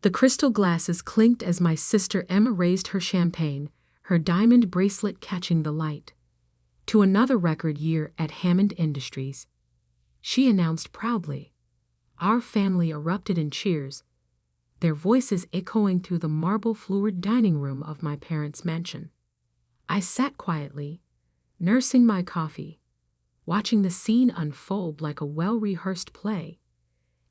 The crystal glasses clinked as my sister Emma raised her champagne, her diamond bracelet catching the light. "To another record year at Hammond Industries," she announced proudly. Our family erupted in cheers, their voices echoing through the marble-floored dining room of my parents' mansion. I sat quietly, nursing my coffee, watching the scene unfold like a well-rehearsed play.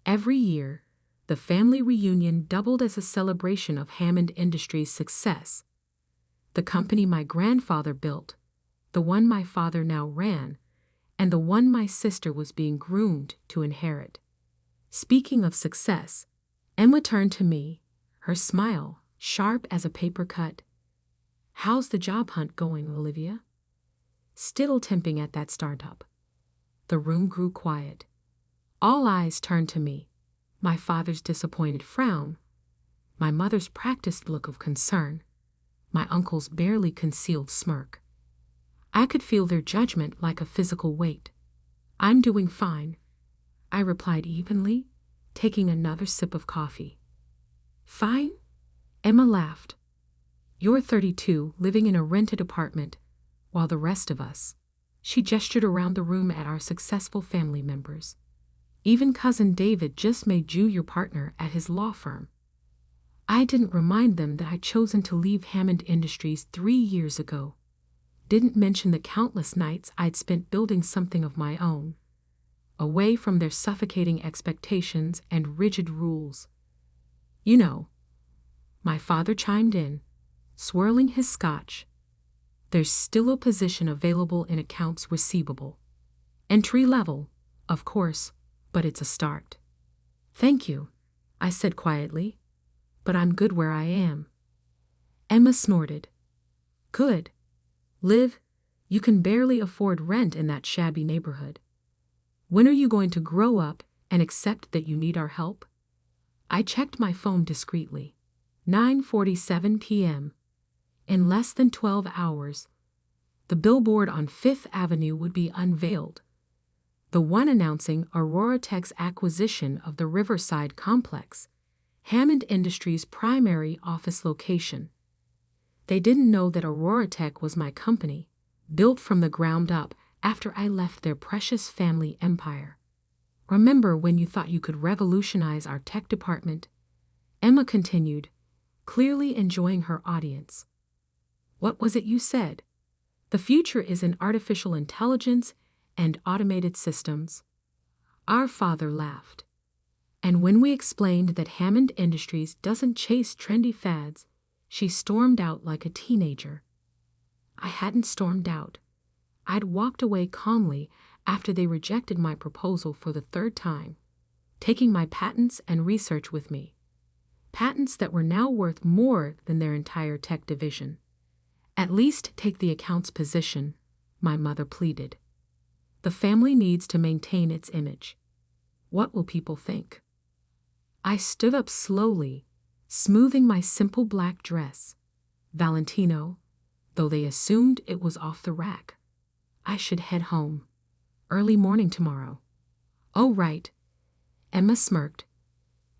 Every year, the family reunion doubled as a celebration of Hammond Industries' success. The company my grandfather built, the one my father now ran, and the one my sister was being groomed to inherit. Speaking of success, Emma turned to me, her smile sharp as a paper cut. "How's the job hunt going, Olivia?" "Still temping at that startup." The room grew quiet. All eyes turned to me, my father's disappointed frown, my mother's practiced look of concern, my uncle's barely concealed smirk. I could feel their judgment like a physical weight. "I'm doing fine," I replied evenly, taking another sip of coffee. "Fine?" Emma laughed. "You're 32, living in a rented apartment, while the rest of us," she gestured around the room at our successful family members. "Even cousin David just made you your partner at his law firm." I didn't remind them that I'd chosen to leave Hammond Industries 3 years ago. Didn't mention the countless nights I'd spent building something of my own, away from their suffocating expectations and rigid rules. "You know," my father chimed in, swirling his scotch, "there's still a position available in accounts receivable. Entry level, of course, but it's a start." "Thank you," I said quietly, "but I'm good where I am." Emma snorted. "Good. Liv, you can barely afford rent in that shabby neighborhood. When are you going to grow up and accept that you need our help?" I checked my phone discreetly. 9:47 p.m. In less than 12 hours, the billboard on Fifth Avenue would be unveiled, the one announcing Aurora Tech's acquisition of the Riverside complex, Hammond Industries' primary office location. They didn't know that Aurora Tech was my company, built from the ground up after I left their precious family empire. "Remember when you thought you could revolutionize our tech department?" Emma continued, clearly enjoying her audience. "What was it you said? The future is in artificial intelligence and automated systems." Our father laughed. And when we explained that Hammond Industries doesn't chase trendy fads, she stormed out like a teenager. I hadn't stormed out. I'd walked away calmly after they rejected my proposal for the 3rd time, taking my patents and research with me. Patents that were now worth more than their entire tech division. "At least take the accounts position," my mother pleaded. "The family needs to maintain its image. What will people think?" I stood up slowly, smoothing my simple black dress. Valentino, though they assumed it was off the rack. I should head home. Early morning tomorrow. "Oh, right." Emma smirked.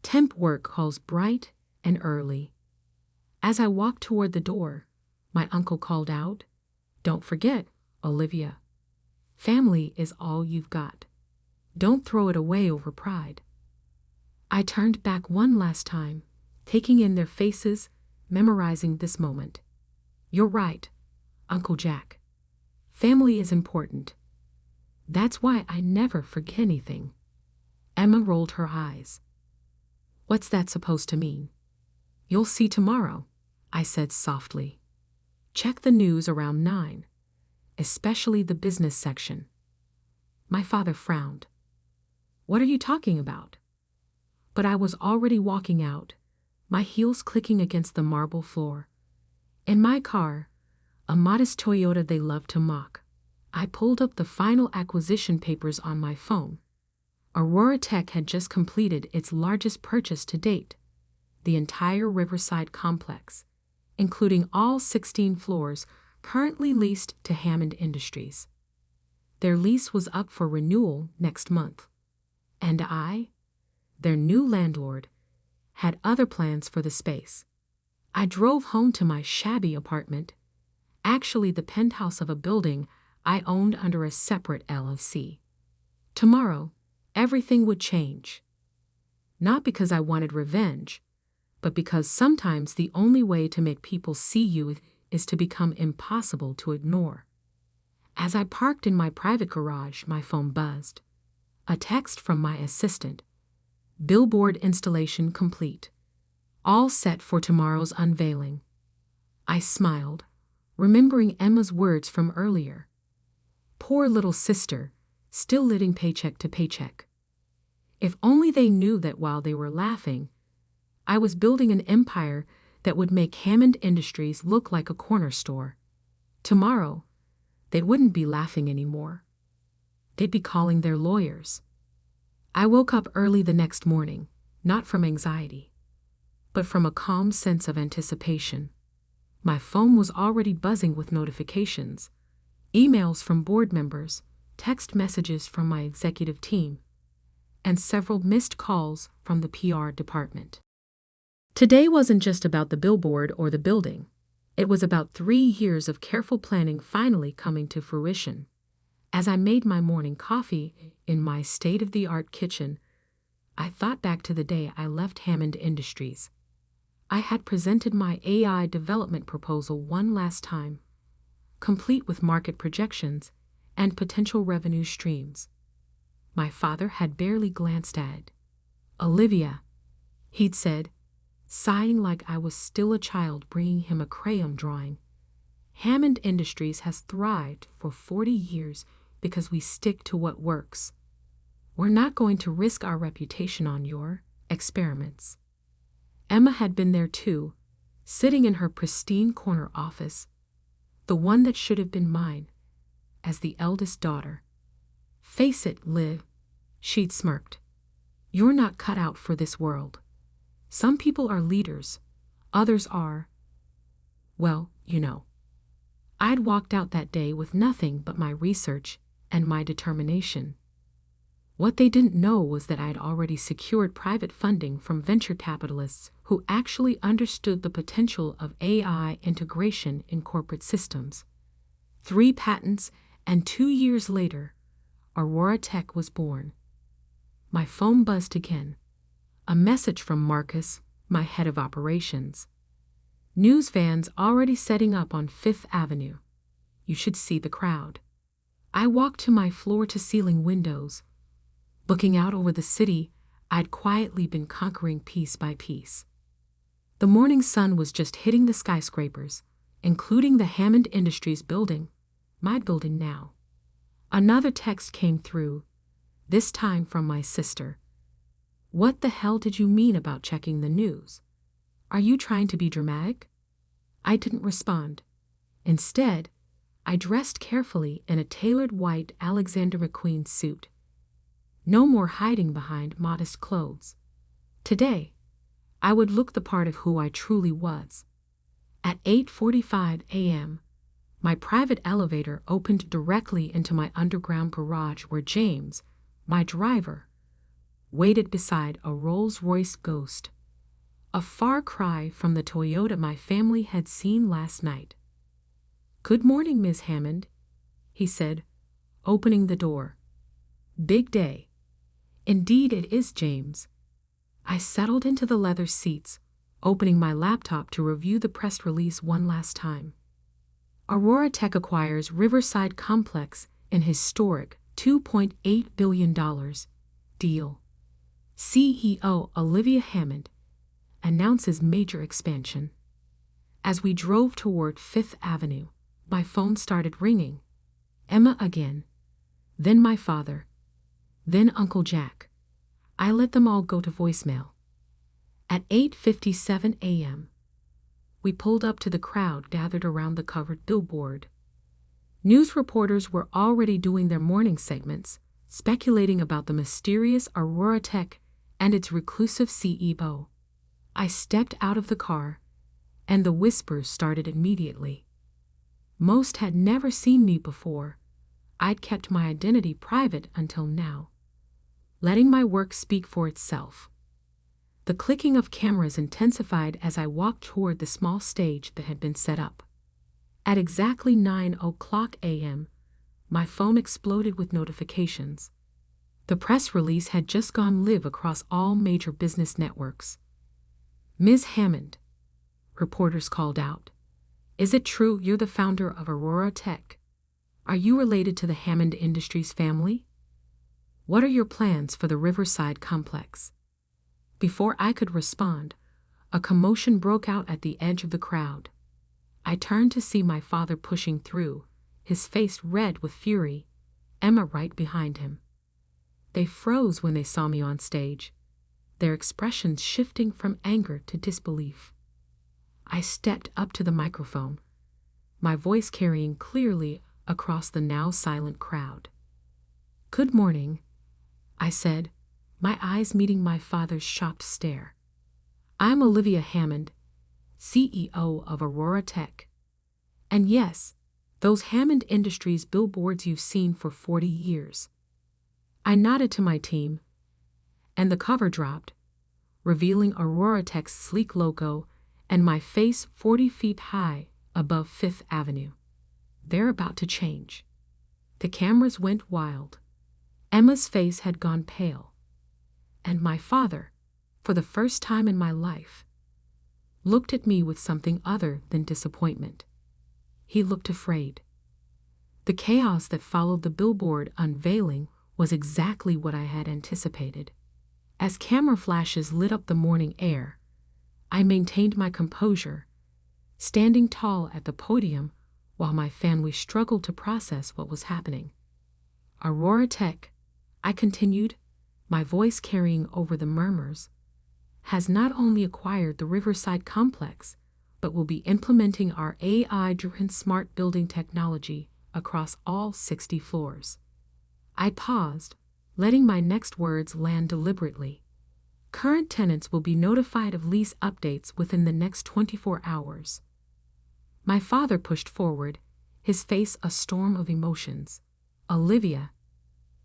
"Temp work calls bright and early." As I walked toward the door, my uncle called out, "Don't forget, Olivia. Family is all you've got. Don't throw it away over pride." I turned back one last time, taking in their faces, memorizing this moment. "You're right, Uncle Jack. Family is important. That's why I never forget anything." Emma rolled her eyes. "What's that supposed to mean?" "You'll see tomorrow," I said softly. "Check the news around 9, especially the business section." My father frowned. "What are you talking about?" But I was already walking out, my heels clicking against the marble floor. In my car, a modest Toyota they love to mock, I pulled up the final acquisition papers on my phone. Aurora Tech had just completed its largest purchase to date, the entire Riverside complex, including all 16 floors currently leased to Hammond Industries. Their lease was up for renewal next month. And I, their new landlord, had other plans for the space. I drove home to my shabby apartment, actually the penthouse of a building I owned under a separate LLC. Tomorrow, everything would change. Not because I wanted revenge, but because sometimes the only way to make people see you is to become impossible to ignore. As I parked in my private garage, my phone buzzed. A text from my assistant. Billboard installation complete. All set for tomorrow's unveiling. I smiled, remembering Emma's words from earlier. Poor little sister, still living paycheck to paycheck. If only they knew that while they were laughing, I was building an empire that would make Hammond Industries look like a corner store. Tomorrow, they wouldn't be laughing anymore. They'd be calling their lawyers. I woke up early the next morning, not from anxiety, but from a calm sense of anticipation. My phone was already buzzing with notifications, emails from board members, text messages from my executive team, and several missed calls from the PR department. Today wasn't just about the billboard or the building. It was about 3 years of careful planning finally coming to fruition. As I made my morning coffee in my state-of-the-art kitchen, I thought back to the day I left Hammond Industries. I had presented my AI development proposal one last time, complete with market projections and potential revenue streams. My father had barely glanced at it. "Olivia," he'd said, sighing like I was still a child bringing him a crayon drawing. "Hammond Industries has thrived for 40 years because we stick to what works. We're not going to risk our reputation on your experiments." Emma had been there too, sitting in her pristine corner office, the one that should have been mine, as the eldest daughter. "Face it, Liv," she'd smirked. "You're not cut out for this world. Some people are leaders, others are, well, you know." I'd walked out that day with nothing but my research and my determination. What they didn't know was that I'd already secured private funding from venture capitalists who actually understood the potential of AI integration in corporate systems. 3 patents, and 2 years later, Aurora Tech was born. My phone buzzed again. A message from Marcus, my head of operations. "News vans already setting up on 5th Avenue. You should see the crowd." I walked to my floor-to-ceiling windows, looking out over the city I'd quietly been conquering piece by piece. The morning sun was just hitting the skyscrapers, including the Hammond Industries building, my building now. Another text came through, this time from my sister. "What the hell did you mean about checking the news? Are you trying to be dramatic?" I didn't respond. Instead, I dressed carefully in a tailored white Alexander McQueen suit. No more hiding behind modest clothes. Today, I would look the part of who I truly was. At 8:45 a.m., my private elevator opened directly into my underground garage where James, my driver, waited beside a Rolls-Royce Ghost, a far cry from the Toyota my family had seen last night. "Good morning, Miss Hammond," he said, opening the door. "Big day." "Indeed it is, James." I settled into the leather seats, opening my laptop to review the press release one last time. Aurora Tech acquires Riverside Complex in historic $2.8 billion deal. CEO Olivia Hammond announces major expansion. As we drove toward 5th Avenue, my phone started ringing. Emma again, then my father, then Uncle Jack. I let them all go to voicemail. At 8:57 a.m., we pulled up to the crowd gathered around the covered billboard. News reporters were already doing their morning segments, speculating about the mysterious Aurora Tech and its reclusive CEO. I stepped out of the car, and the whispers started immediately. Most had never seen me before. I'd kept my identity private until now, letting my work speak for itself. The clicking of cameras intensified as I walked toward the small stage that had been set up. At exactly 9:00 a.m., my phone exploded with notifications. The press release had just gone live across all major business networks. "Ms. Hammond," reporters called out, "is it true you're the founder of Aurora Tech? Are you related to the Hammond Industries family? What are your plans for the Riverside complex?" Before I could respond, a commotion broke out at the edge of the crowd. I turned to see my father pushing through, his face red with fury, Emma right behind him. They froze when they saw me on stage, their expressions shifting from anger to disbelief. I stepped up to the microphone, my voice carrying clearly across the now silent crowd. "Good morning," I said, my eyes meeting my father's shocked stare. "I'm Olivia Hammond, CEO of Aurora Tech. And yes, those Hammond Industries billboards you've seen for 40 years. I nodded to my team, and the cover dropped, revealing Aurora Tech's sleek logo and my face 40 feet high above Fifth Avenue. They're about to change. The cameras went wild. Emma's face had gone pale. And my father, for the first time in my life, looked at me with something other than disappointment. He looked afraid. The chaos that followed the billboard unveiling was exactly what I had anticipated. As camera flashes lit up the morning air, I maintained my composure, standing tall at the podium while my family struggled to process what was happening. "Aurora Tech," I continued, my voice carrying over the murmurs, "has not only acquired the Riverside complex, but will be implementing our AI-driven smart building technology across all 60 floors. I paused, letting my next words land deliberately. "Current tenants will be notified of lease updates within the next 24 hours. My father pushed forward, his face a storm of emotions. "Olivia,"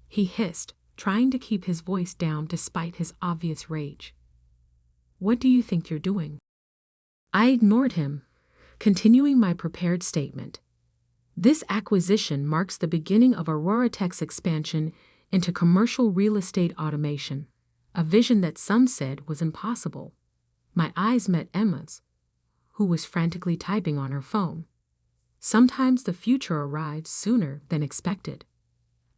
he hissed, trying to keep his voice down despite his obvious rage. "What do you think you're doing?" I ignored him, continuing my prepared statement. "This acquisition marks the beginning of Aurora Tech's expansion into commercial real estate automation, a vision that some said was impossible." My eyes met Emma's, who was frantically typing on her phone. Sometimes the future arrives sooner than expected.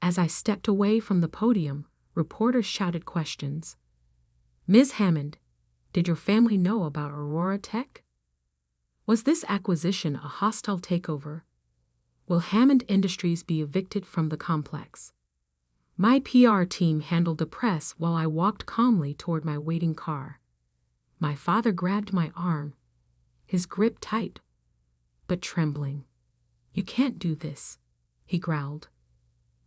As I stepped away from the podium, reporters shouted questions. "Ms. Hammond, did your family know about Aurora Tech? Was this acquisition a hostile takeover? Will Hammond Industries be evicted from the complex?" My PR team handled the press while I walked calmly toward my waiting car. My father grabbed my arm, his grip tight, but trembling. "You can't do this," he growled.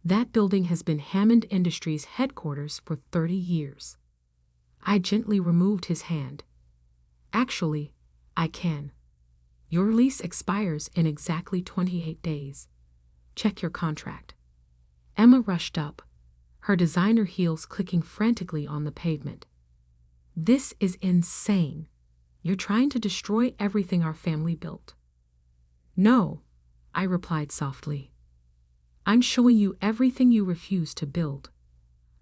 "That building has been Hammond Industries' headquarters for 30 years. I gently removed his hand. "Actually, I can. Your lease expires in exactly 28 days. Check your contract." Emma rushed up, her designer heels clicking frantically on the pavement. "This is insane. You're trying to destroy everything our family built." "No," I replied softly. "I'm showing you everything you refuse to build."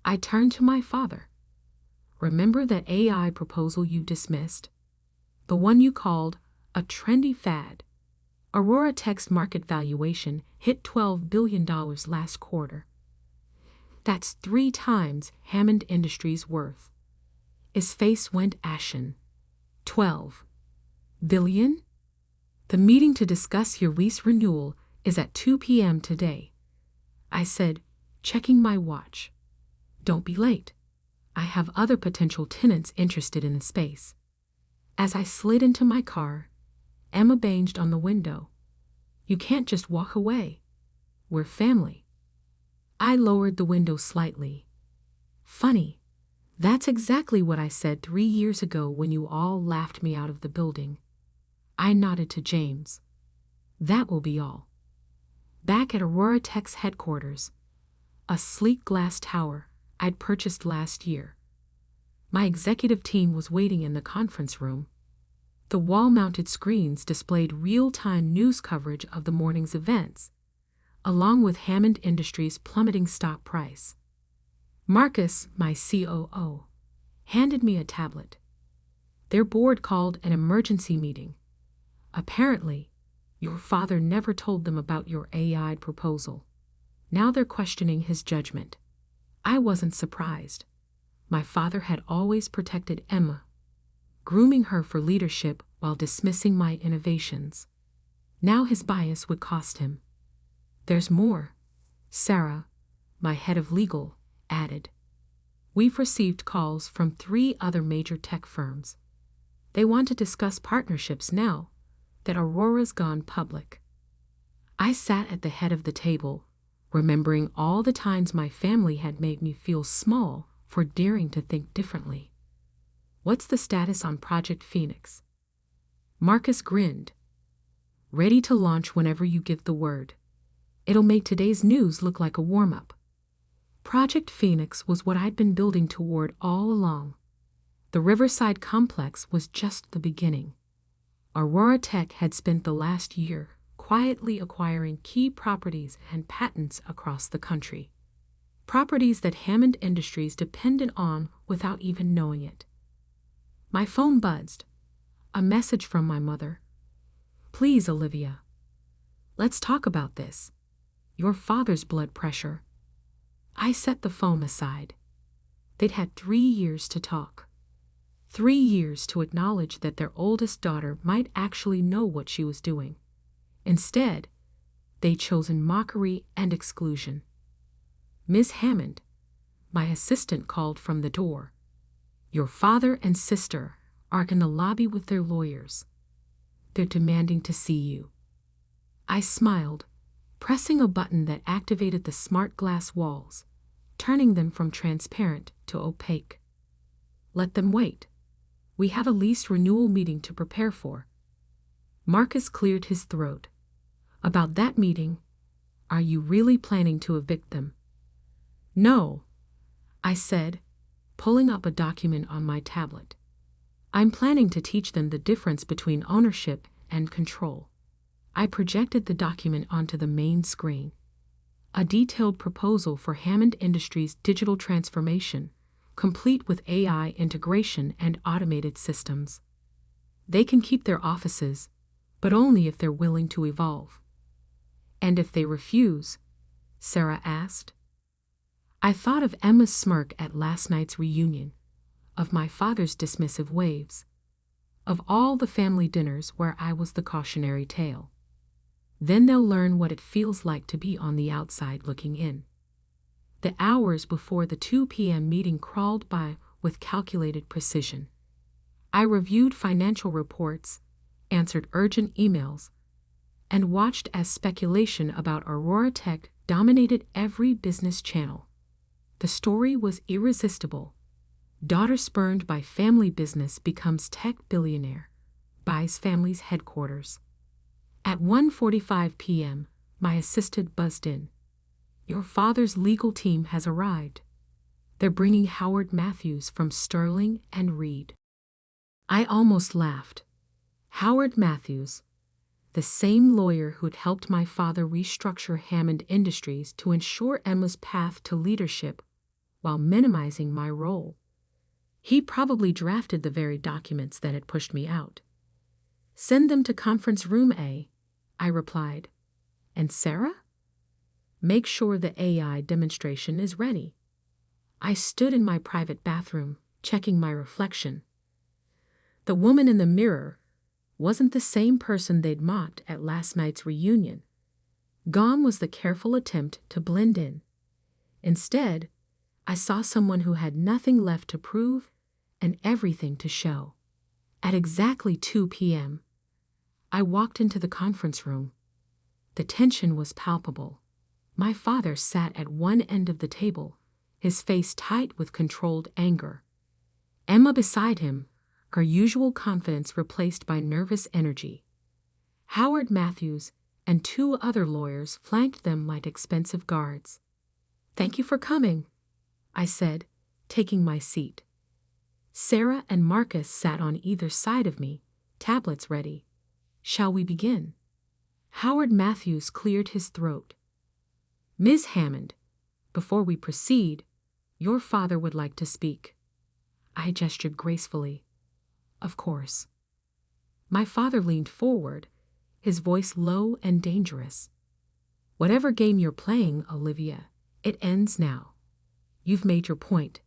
I turned to my father. "Remember that AI proposal you dismissed? The one you called a trendy fad? Aurora Tech's market valuation hit $12 billion last quarter. That's 3 times Hammond Industries' worth." His face went ashen. "12 billion? The meeting to discuss your lease renewal is at 2 p.m. today," I said, checking my watch. "Don't be late. I have other potential tenants interested in the space." As I slid into my car, Emma banged on the window. "You can't just walk away. We're family." I lowered the window slightly. "Funny. That's exactly what I said 3 years ago when you all laughed me out of the building." I nodded to James. "That will be all." Back at Aurora Tech's headquarters, a sleek glass tower I'd purchased last year. My executive team was waiting in the conference room. The wall-mounted screens displayed real-time news coverage of the morning's events, along with Hammond Industries' plummeting stock price. Marcus, my COO, handed me a tablet. Their board called an emergency meeting. Apparently, your father never told them about your AI proposal. Now they're questioning his judgment. I wasn't surprised. My father had always protected Emma, grooming her for leadership while dismissing my innovations. Now his bias would cost him. There's more, Sarah, my head of legal, added. We've received calls from 3 other major tech firms. They want to discuss partnerships now that Aurora's gone public. I sat at the head of the table, remembering all the times my family had made me feel small for daring to think differently. What's the status on Project Phoenix? Marcus grinned. Ready to launch whenever you give the word. It'll make today's news look like a warm-up. Project Phoenix was what I'd been building toward all along. The Riverside complex was just the beginning. Aurora Tech had spent the last year quietly acquiring key properties and patents across the country. Properties that Hammond Industries depended on without even knowing it. My phone buzzed. A message from my mother. Please, Olivia. Let's talk about this. Your father's blood pressure. I set the phone aside. They'd had 3 years to talk. 3 years to acknowledge that their oldest daughter might actually know what she was doing. Instead, they'd chosen mockery and exclusion. Miss Hammond, my assistant, called from the door. Your father and sister are in the lobby with their lawyers. They're demanding to see you. I smiled, pressing a button that activated the smart glass walls, turning them from transparent to opaque. Let them wait. We have a lease renewal meeting to prepare for. Marcus cleared his throat. About that meeting, are you really planning to evict them? No, I said, pulling up a document on my tablet. I'm planning to teach them the difference between ownership and control. I projected the document onto the main screen. A detailed proposal for Hammond Industries' digital transformation, complete with AI integration and automated systems. They can keep their offices, but only if they're willing to evolve. And if they refuse? Sarah asked. I thought of Emma's smirk at last night's reunion, of my father's dismissive waves, of all the family dinners where I was the cautionary tale. Then they'll learn what it feels like to be on the outside looking in. The hours before the 2 p.m. meeting crawled by with calculated precision. I reviewed financial reports, answered urgent emails, and watched as speculation about Aurora Tech dominated every business channel. The story was irresistible. Daughter spurned by family business becomes tech billionaire, buys family's headquarters. At 1:45 p.m., my assistant buzzed in. Your father's legal team has arrived. They're bringing Howard Matthews from Sterling and Reed. I almost laughed. Howard Matthews, the same lawyer who'd helped my father restructure Hammond Industries to ensure Emma's path to leadership while minimizing my role. He probably drafted the very documents that had pushed me out. Send them to conference room A, I replied. And Sarah? Make sure the AI demonstration is ready. I stood in my private bathroom, checking my reflection. The woman in the mirror wasn't the same person they'd mocked at last night's reunion. Gone was the careful attempt to blend in. Instead, I saw someone who had nothing left to prove and everything to show. At exactly 2 p.m., I walked into the conference room. The tension was palpable. My father sat at one end of the table, his face tight with controlled anger. Emma beside him, her usual confidence replaced by nervous energy. Howard Matthews and 2 other lawyers flanked them like expensive guards. Thank you for coming, I said, taking my seat. Sarah and Marcus sat on either side of me, tablets ready. Shall we begin? Howard Matthews cleared his throat. Ms. Hammond, before we proceed, your father would like to speak. I gestured gracefully. Of course. My father leaned forward, his voice low and dangerous. Whatever game you're playing, Olivia, it ends now. You've made your point.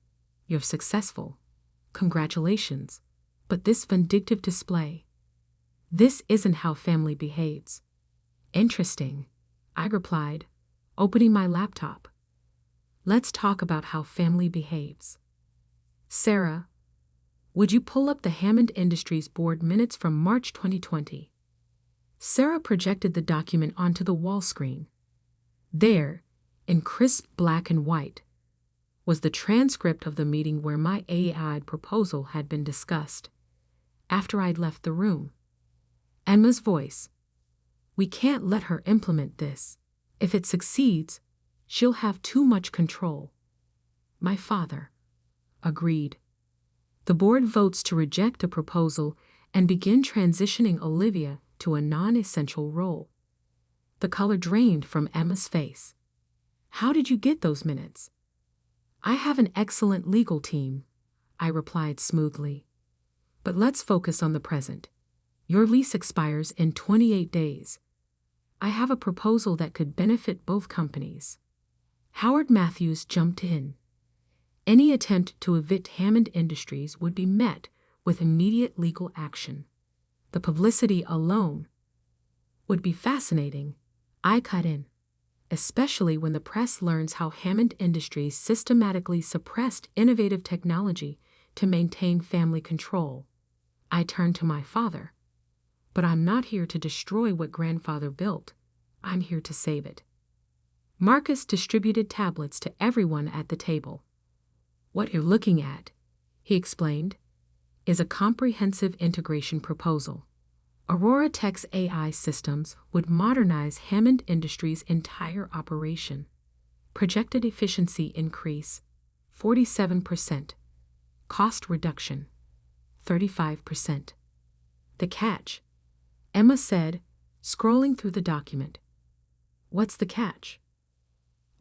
You're successful. Congratulations. But this vindictive display. This isn't how family behaves. Interesting, I replied, opening my laptop. Let's talk about how family behaves. Sarah, would you pull up the Hammond Industries board minutes from March 2020? Sarah projected the document onto the wall screen. There, in crisp black and white, was the transcript of the meeting where my AI proposal had been discussed. After I'd left the room, Emma's voice. We can't let her implement this. If it succeeds, she'll have too much control. My father. Agreed. The board votes to reject the proposal and begin transitioning Olivia to a non-essential role. The color drained from Emma's face. How did you get those minutes? I have an excellent legal team, I replied smoothly. But let's focus on the present. Your lease expires in 28 days. I have a proposal that could benefit both companies. Howard Matthews jumped in. Any attempt to evict Hammond Industries would be met with immediate legal action. The publicity alone would be fascinating, I cut in, especially when the press learns how Hammond Industries systematically suppressed innovative technology to maintain family control. I turned to my father. But I'm not here to destroy what grandfather built. I'm here to save it. Marcus distributed tablets to everyone at the table. What you're looking at, he explained, is a comprehensive integration proposal. Aurora Tech's AI systems would modernize Hammond Industries' entire operation. Projected efficiency increase, 47%. Cost reduction, 35%. The catch, Emma said, scrolling through the document. What's the catch?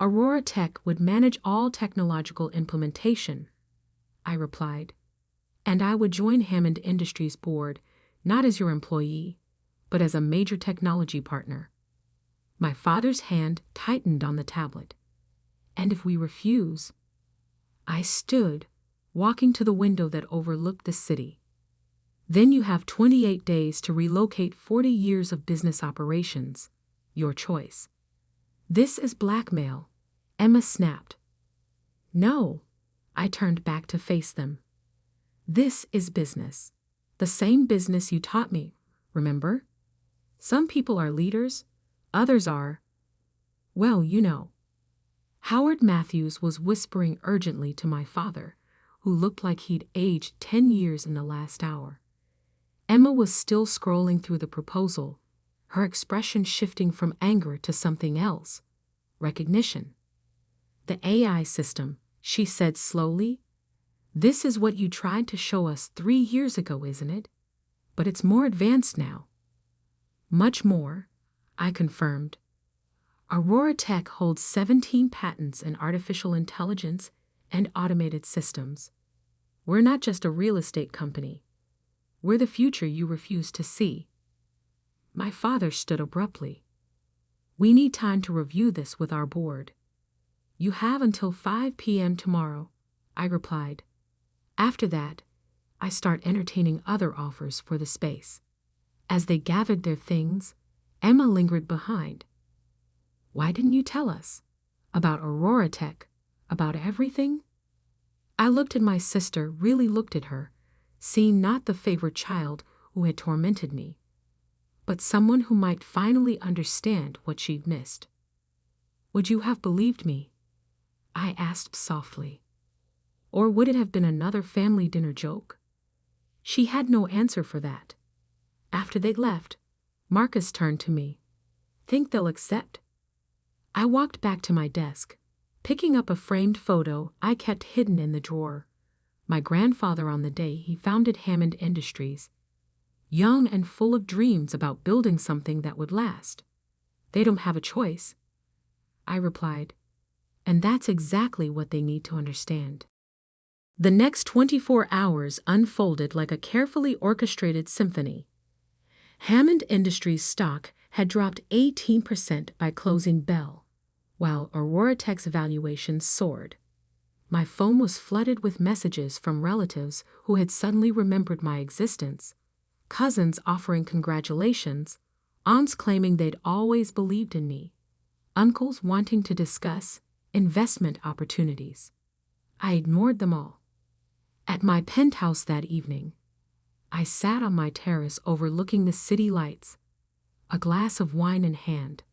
Aurora Tech would manage all technological implementation, I replied, and I would join Hammond Industries board not as your employee, but as a major technology partner. My father's hand tightened on the tablet. And if we refuse? I stood, walking to the window that overlooked the city. Then you have 28 days to relocate 40 years of business operations. Your choice. This is blackmail, Emma snapped. No, I turned back to face them. This is business. The same business you taught me, remember? Some people are leaders, others are, well, you know. Howard Matthews was whispering urgently to my father, who looked like he'd aged 10 years in the last hour. Emma was still scrolling through the proposal, her expression shifting from anger to something else, recognition. The AI system, she said slowly. This is what you tried to show us 3 years ago, isn't it? But it's more advanced now. Much more, I confirmed. Aurora Tech holds 17 patents in artificial intelligence and automated systems. We're not just a real estate company. We're the future you refuse to see. My father stood abruptly. We need time to review this with our board. You have until 5 p.m. tomorrow, I replied. After that, I start entertaining other offers for the space. As they gathered their things, Emma lingered behind. Why didn't you tell us? About Aurora Tech? About everything? I looked at my sister, really looked at her, seeing not the favorite child who had tormented me, but someone who might finally understand what she'd missed. Would you have believed me? I asked softly. Or would it have been another family dinner joke? She had no answer for that. After they left, Marcus turned to me. Think they'll accept? I walked back to my desk, picking up a framed photo I kept hidden in the drawer. my grandfather on the day he founded Hammond Industries, young and full of dreams about building something that would last. They don't have a choice, I replied, and that's exactly what they need to understand. The next 24 hours unfolded like a carefully orchestrated symphony. Hammond Industries stock had dropped 18% by closing bell, while Aurora Tech's valuation soared. My phone was flooded with messages from relatives who had suddenly remembered my existence, cousins offering congratulations, aunts claiming they'd always believed in me, uncles wanting to discuss investment opportunities. I ignored them all. At my penthouse that evening, I sat on my terrace overlooking the city lights, a glass of wine in hand.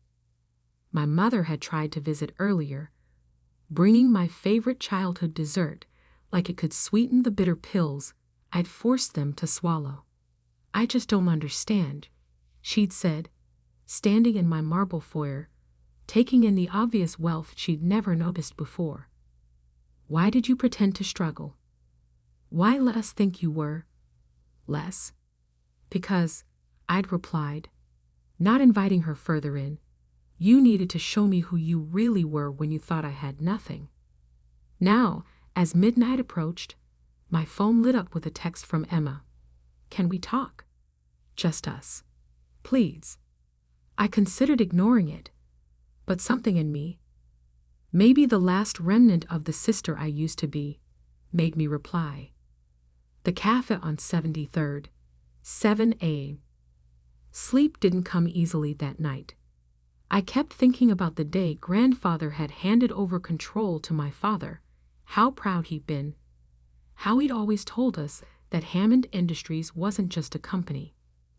My mother had tried to visit earlier, bringing my favorite childhood dessert like it could sweeten the bitter pills I'd forced them to swallow. I just don't understand, she'd said, standing in my marble foyer, taking in the obvious wealth she'd never noticed before. Why did you pretend to struggle? Why let us think you were less? Because, I'd replied, not inviting her further in, you needed to show me who you really were when you thought I had nothing. Now, as midnight approached, my phone lit up with a text from Emma. Can we talk? Just us. Please. I considered ignoring it, but something in me, maybe the last remnant of the sister I used to be, made me reply. The cafe on 73rd, 7 a.m. Sleep didn't come easily that night. I kept thinking about the day grandfather had handed over control to my father, how proud he'd been, how he'd always told us that Hammond Industries wasn't just a company,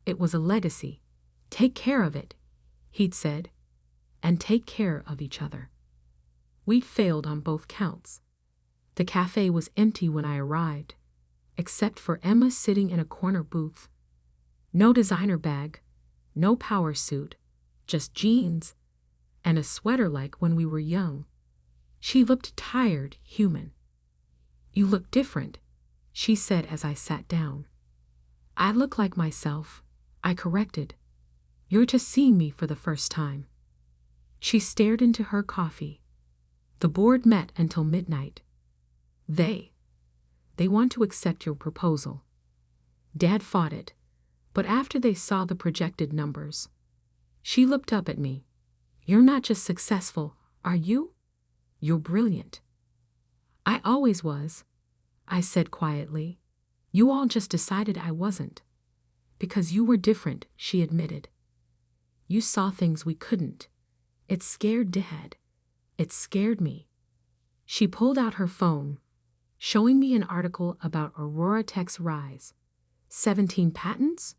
it was a legacy. Take care of it, he'd said, and take care of each other. We'd failed on both counts. The cafe was empty when I arrived, except for Emma sitting in a corner booth. No designer bag, no power suit, just jeans and a sweater like when we were young. She looked tired, human. You look different, she said as I sat down. I look like myself, I corrected. You're just seeing me for the first time. She stared into her coffee. The board met until midnight. They want to accept your proposal. Dad fought it, but after they saw the projected numbers, she looked up at me. You're not just successful, are you? You're brilliant. I always was, I said quietly. You all just decided I wasn't. Because you were different, she admitted. You saw things we couldn't. It scared Dad. It scared me. She pulled out her phone, showing me an article about Aurora Tech's rise. 17 patents?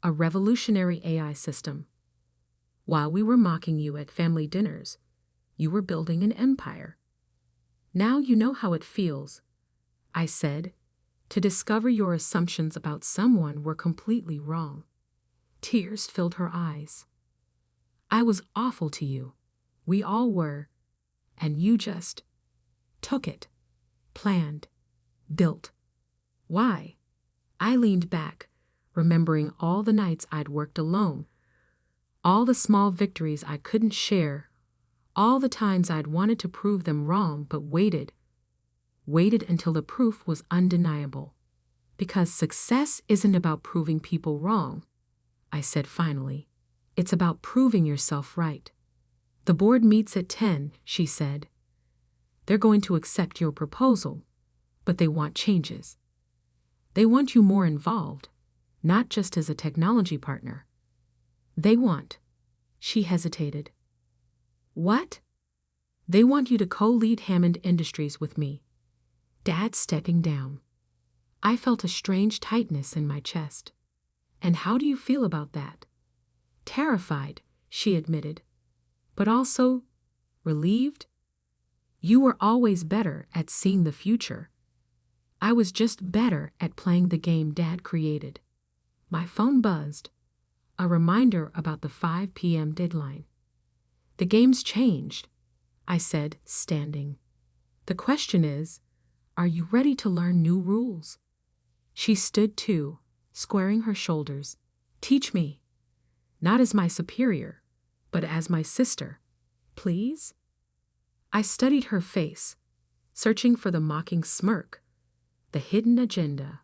A revolutionary AI system. While we were mocking you at family dinners, you were building an empire. Now you know how it feels, I said, to discover your assumptions about someone were completely wrong. Tears filled her eyes. I was awful to you. We all were. And you just took it. Planned. Built. Why? I leaned back, remembering all the nights I'd worked alone, all the small victories I couldn't share, all the times I'd wanted to prove them wrong but waited until the proof was undeniable. Because success isn't about proving people wrong, I said finally. It's about proving yourself right. The board meets at 10, she said. They're going to accept your proposal, but they want changes. They want you more involved, not just as a technology partner. They want, she hesitated. What? They want you to co-lead Hammond Industries with me. Dad stepping down. I felt a strange tightness in my chest. And how do you feel about that? Terrified, she admitted, but also relieved. You were always better at seeing the future. I was just better at playing the game Dad created. My phone buzzed, a reminder about the 5 p.m. deadline. The game's changed, I said, standing. The question is, Are you ready to learn new rules? She stood too, squaring her shoulders. Teach me. Not as my superior, but as my sister. Please? I studied her face, searching for the mocking smirk, the hidden agenda,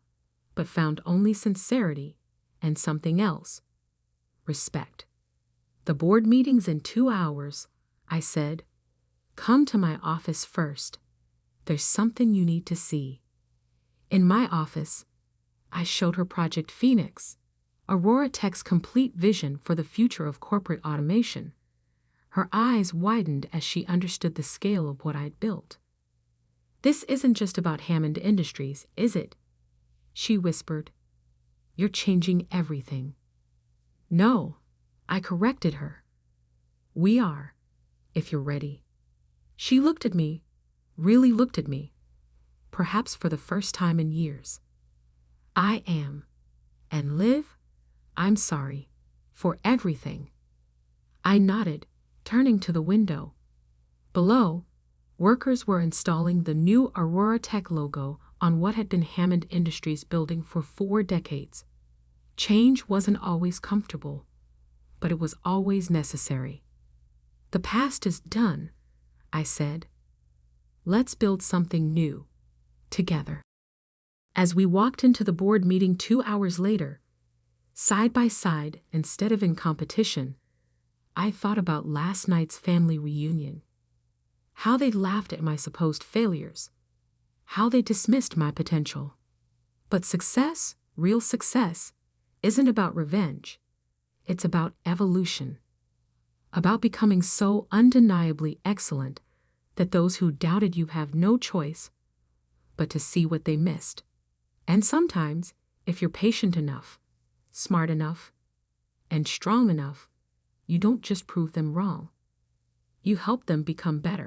but found only sincerity and something else. Respect. The board meeting's in 2 hours, I said. Come to my office first. There's something you need to see. In my office, I showed her Project Phoenix, Aurora Tech's complete vision for the future of corporate automation. Her eyes widened as she understood the scale of what I'd built. This isn't just about Hammond Industries, is it? She whispered. You're changing everything. No, I corrected her. We are, if you're ready. She looked at me, really looked at me, perhaps for the first time in years. I am. And Liv, I'm sorry. For everything. I nodded, turning to the window. Below, workers were installing the new Aurora Tech logo on what had been Hammond Industries' building for 4 decades. Change wasn't always comfortable, but it was always necessary. The past is done, I said. Let's build something new, together. As we walked into the board meeting 2 hours later, side by side instead of in competition, I thought about last night's family reunion. How they laughed at my supposed failures. How they dismissed my potential. But success, real success, isn't about revenge. It's about evolution. About becoming so undeniably excellent that those who doubted you have no choice but to see what they missed. And sometimes, if you're patient enough, smart enough, and strong enough, you don't just prove them wrong. You help them become better.